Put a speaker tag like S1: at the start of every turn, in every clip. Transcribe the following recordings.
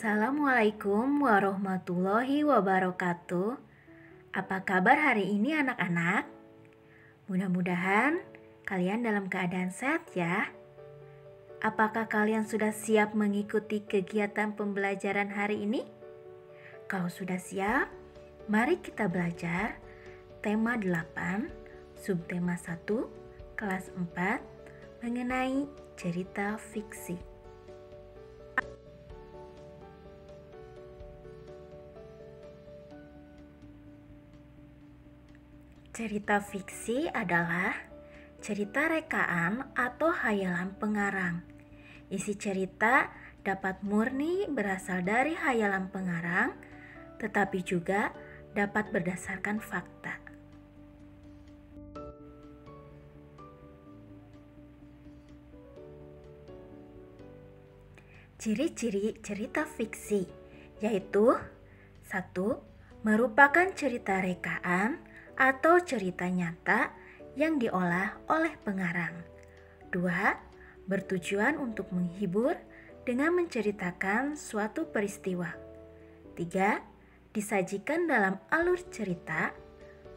S1: Assalamualaikum warahmatullahi wabarakatuh. Apa kabar hari ini anak-anak? Mudah-mudahan kalian dalam keadaan sehat ya. Apakah kalian sudah siap mengikuti kegiatan pembelajaran hari ini? Kalau sudah siap, mari kita belajar tema 8, subtema 1, kelas 4 mengenai cerita fiksi. Cerita fiksi adalah cerita rekaan atau hayalan pengarang. Isi cerita dapat murni berasal dari hayalan pengarang, tetapi juga dapat berdasarkan fakta. Ciri-ciri cerita fiksi yaitu 1. Merupakan cerita rekaan atau cerita nyata yang diolah oleh pengarang. 2. Bertujuan untuk menghibur dengan menceritakan suatu peristiwa. 3. Disajikan dalam alur cerita.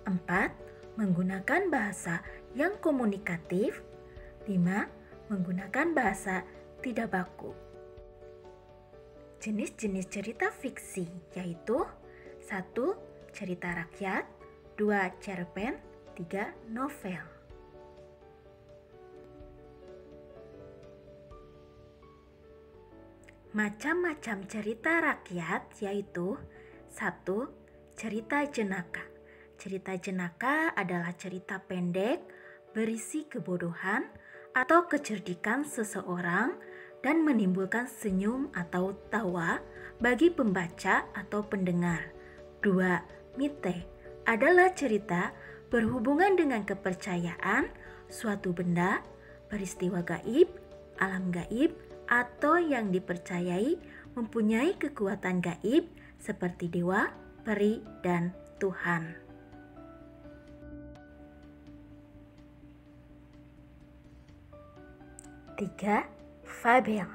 S1: 4. Menggunakan bahasa yang komunikatif. 5. Menggunakan bahasa tidak baku. Jenis-jenis cerita fiksi yaitu 1. Cerita rakyat, 2. Cerpen, 3. Novel. Macam-macam cerita rakyat yaitu 1. Cerita jenaka. Cerita jenaka adalah cerita pendek berisi kebodohan atau kecerdikan seseorang dan menimbulkan senyum atau tawa bagi pembaca atau pendengar. 2. Mite adalah cerita berhubungan dengan kepercayaan suatu benda, peristiwa gaib, alam gaib, atau yang dipercayai mempunyai kekuatan gaib seperti dewa, peri, dan Tuhan. Tiga, fabel.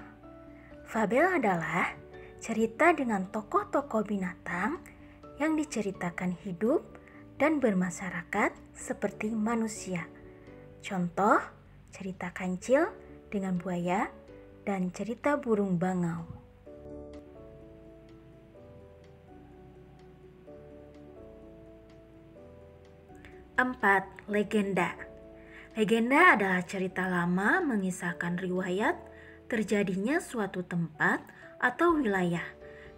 S1: Fabel adalah cerita dengan tokoh-tokoh binatang yang diceritakan hidup dan bermasyarakat seperti manusia. Contoh, cerita kancil dengan buaya dan cerita burung bangau. 4. Legenda. Legenda adalah cerita lama mengisahkan riwayat terjadinya suatu tempat atau wilayah,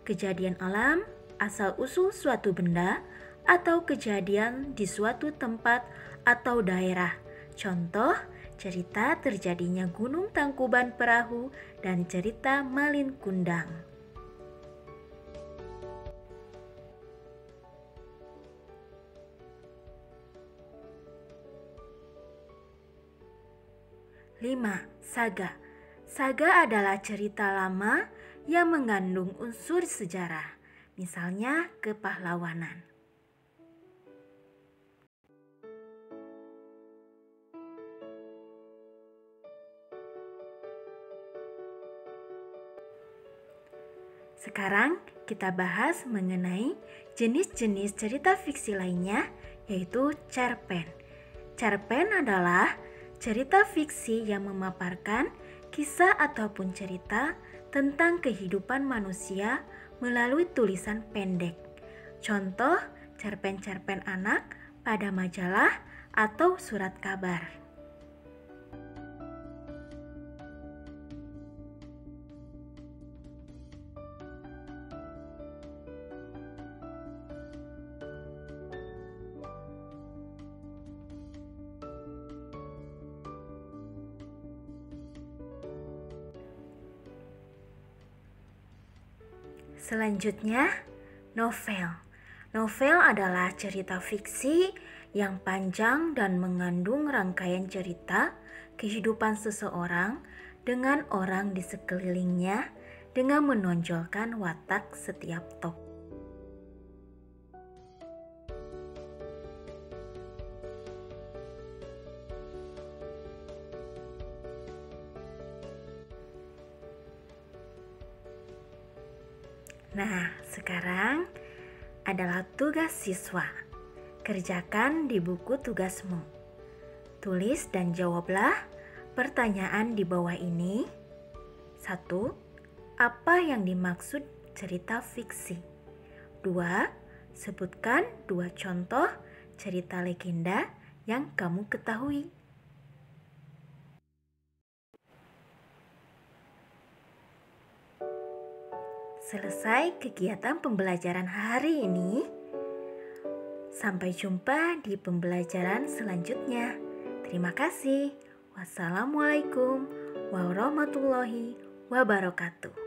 S1: kejadian alam, asal-usul suatu benda, atau kejadian di suatu tempat atau daerah. Contoh, cerita terjadinya Gunung Tangkuban Perahu dan cerita Malin Kundang. Lima, saga. Saga adalah cerita lama yang mengandung unsur sejarah, misalnya kepahlawanan. Sekarang kita bahas mengenai jenis-jenis cerita fiksi lainnya, yaitu cerpen. Cerpen adalah cerita fiksi yang memaparkan kisah ataupun cerita tentang kehidupan manusia melalui tulisan pendek. Contoh, cerpen-cerpen anak pada majalah atau surat kabar. Selanjutnya, novel. Novel adalah cerita fiksi yang panjang dan mengandung rangkaian cerita kehidupan seseorang dengan orang di sekelilingnya dengan menonjolkan watak setiap tokoh. Nah, sekarang adalah tugas siswa. Kerjakan di buku tugasmu. Tulis dan jawablah pertanyaan di bawah ini. 1. Apa yang dimaksud cerita fiksi? 2. Sebutkan 2 contoh cerita legenda yang kamu ketahui. Selesai kegiatan pembelajaran hari ini. Sampai jumpa di pembelajaran selanjutnya. Terima kasih. Wassalamualaikum warahmatullahi wabarakatuh.